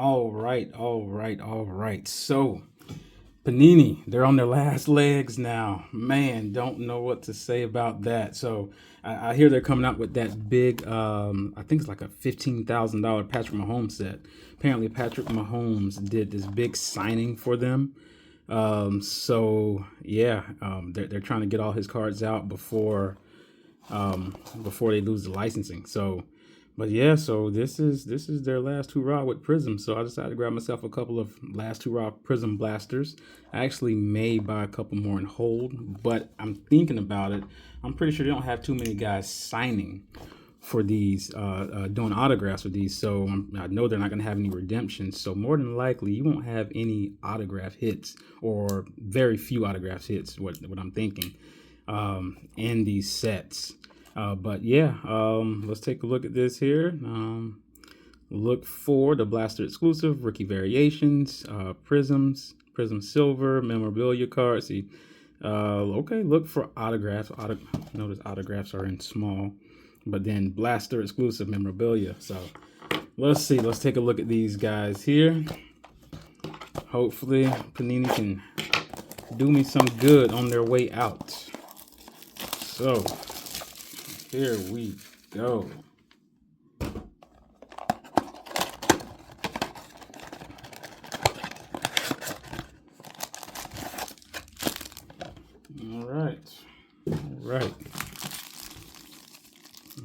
All right. So, Panini, they're on their last legs now. Man, don't know what to say about that. So, I hear they're coming out with that big, I think it's like a $15,000 Patrick Mahomes set. Apparently, Patrick Mahomes did this big signing for them. They're trying to get all his cards out before they lose the licensing. So, but yeah, so this is their last hurrah with Prizm. So I decided to grab myself a couple of last hurrah Prizm blasters. I actually may buy a couple more and hold, but I'm thinking about it. I'm pretty sure they don't have too many guys signing for these, doing autographs with these. So I know they're not going to have any redemptions. So more than likely, you won't have any autograph hits or very few autograph hits. What I'm thinking in these sets. Let's take a look at this here. Look for the Blaster exclusive, rookie variations, Prizm silver, memorabilia cards. See, look for autographs. Notice autographs are in small, but then Blaster exclusive memorabilia. So let's see. Let's take a look at these guys here. Hopefully, Panini can do me some good on their way out. So here we go.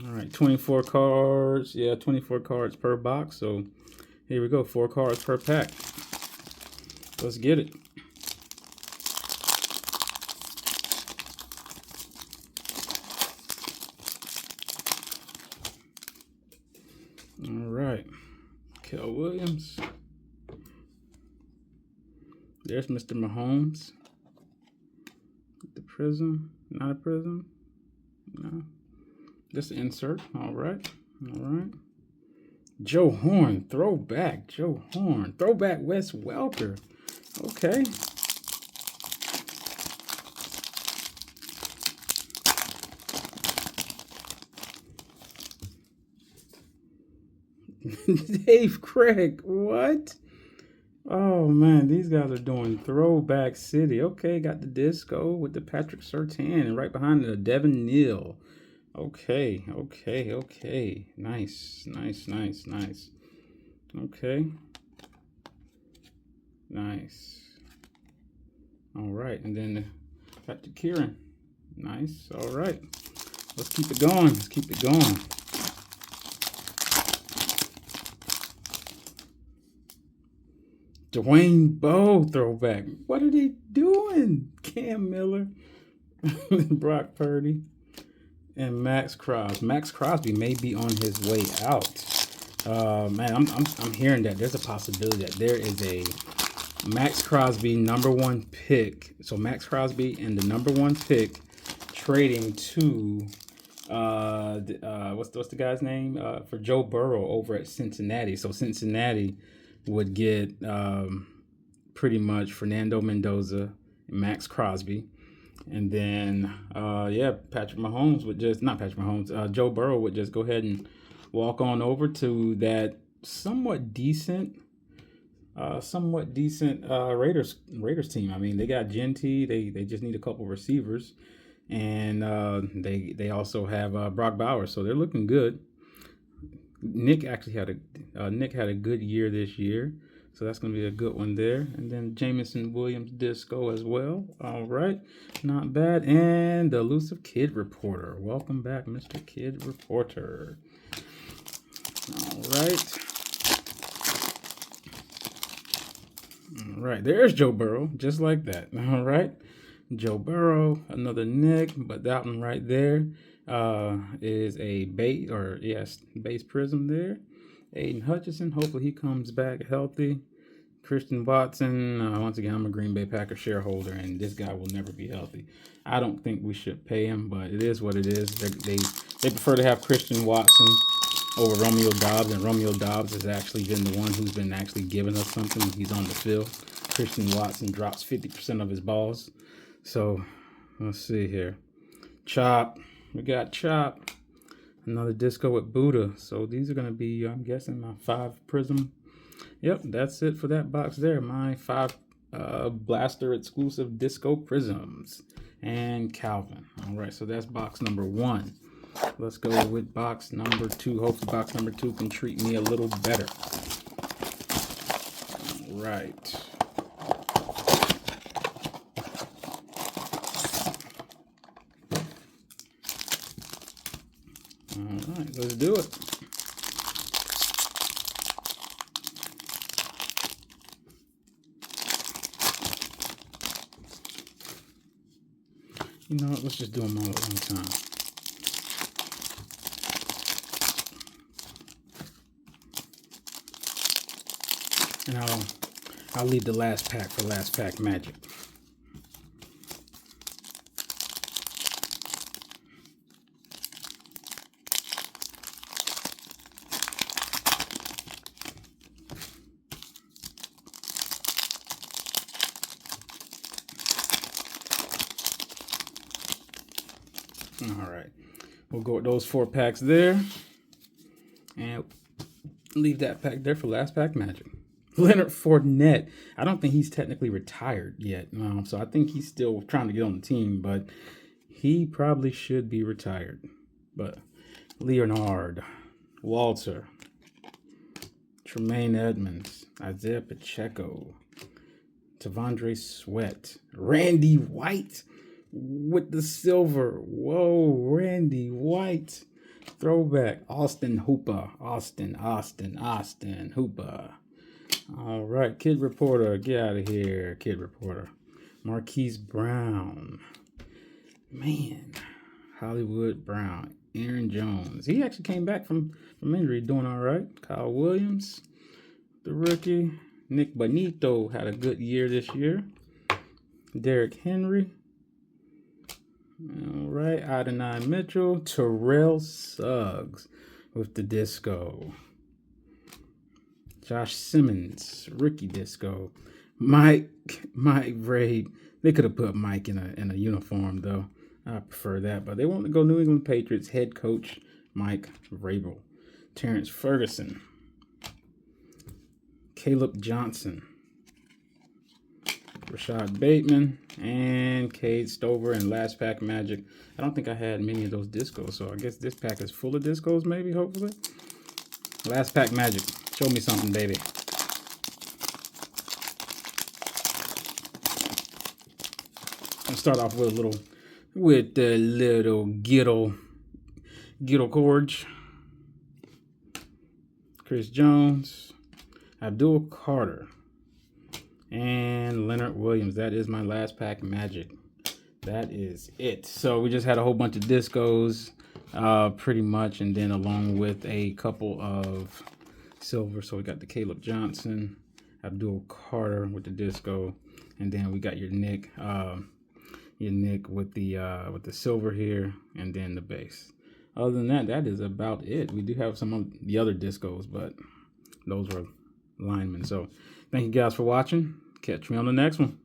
All right. 24 cards. Yeah, 24 cards per box. So here we go. 4 cards per pack. Let's get it. All right. Kel Williams. There's Mr. Mahomes. The Prizm. Not a Prizm. No. Just an insert. All right. Joe Horn. Throwback. Joe Horn. Throwback Wes Welker. Okay. Dave Craig. What? Oh man, these guys are doing Throwback City. Okay, got the disco with the Patrick Surtain, and right behind it, Devin Neal. Okay. Nice. Okay. Nice. All right, and then got the Kieran. Nice. All right. Let's keep it going. Dwayne Bowe throwback. What are they doing? Cam Miller, Brock Purdy, and Max Crosby. Max Crosby may be on his way out. Man, I'm hearing that there's a possibility that there is a Max Crosby #1 pick. So Max Crosby and the #1 pick trading to what's the guy's name for Joe Burrow over at Cincinnati. So Cincinnati would get pretty much Fernando Mendoza, Max Crosby, and then Patrick Mahomes would just Joe Burrow would just go ahead and walk on over to that somewhat decent Raiders team. I mean, they got Genty. They just need a couple receivers, and they also have Brock Bowers, so they're looking good. Nick actually had a good year this year, so that's going to be a good one there. And then Jameson Williams disco as well. All right, not bad. And the elusive Kid Reporter. Welcome back, Mr. Kid Reporter. All right, there's Joe Burrow, just like that. All right, Joe Burrow, another Nick, but that one right there is a base Prizm there. Aiden Hutchinson, hopefully he comes back healthy. Christian Watson, once again, I'm a Green Bay Packers shareholder, and this guy will never be healthy. I don't think we should pay him, but it is what it is. They prefer to have Christian Watson over Romeo Doubs, and Romeo Doubs has actually been the one who's been actually giving us something when he's on the field. Christian Watson drops 50% of his balls. So let's see here. Chop. We got Chop. Another disco with Buddha. So these are going to be, I'm guessing, my 5 Prizm Yep, that's it for that box there. My 5 blaster exclusive disco prisms and Calvin. All right, so that's box number 1. Let's go with box number 2. Hopefully box number 2 can treat me a little better. All right. All right, let's do it. You know what? Let's just do them all at one time. And I'll leave the last pack for last pack magic. All right, we'll go with those 4 packs there, and leave that pack there for last pack magic. Leonard Fournette. I don't think he's technically retired yet, so I think he's still trying to get on the team, but he probably should be retired. But Leonard, Walter, Tremaine Edmonds, Isaiah Pacheco, Tavondre Sweat, Randy White with the silver. Whoa, Randy White. Throwback. Austin Hooper. Austin Hooper. All right, Kid Reporter. Get out of here, Kid Reporter. Marquise Brown. Man. Hollywood Brown. Aaron Jones. He actually came back from injury doing all right. Kyle Williams, the rookie. Nick Bonito had a good year this year. Derrick Henry. All right, Adonai Mitchell, Terrell Suggs with the disco. Josh Simmons, rookie disco. Mike Vrabel. They could have put Mike in a uniform though. I prefer that, but they want to go New England Patriots head coach Mike Vrabel. Terrence Ferguson, Caleb Johnson, Rashad Bateman, and Cade Stover, and last pack magic. I don't think I had many of those discos, so I guess this pack is full of discos, maybe, hopefully. Last pack magic. Show me something, baby. I'll start off with the little Ghetto Gorge. Chris Jones, Abdul Carter, and Leonard Williams. That is my last pack magic. That is it. So we just had a whole bunch of discos, pretty much, and then along with a couple of silver. So we got the Caleb Johnson, Abdul Carter with the disco, and then we got your Nick with the silver here, and then the base. Other than that, that is about it. We do have some of the other discos, but those were linemen. So thank you guys for watching. Catch me on the next one.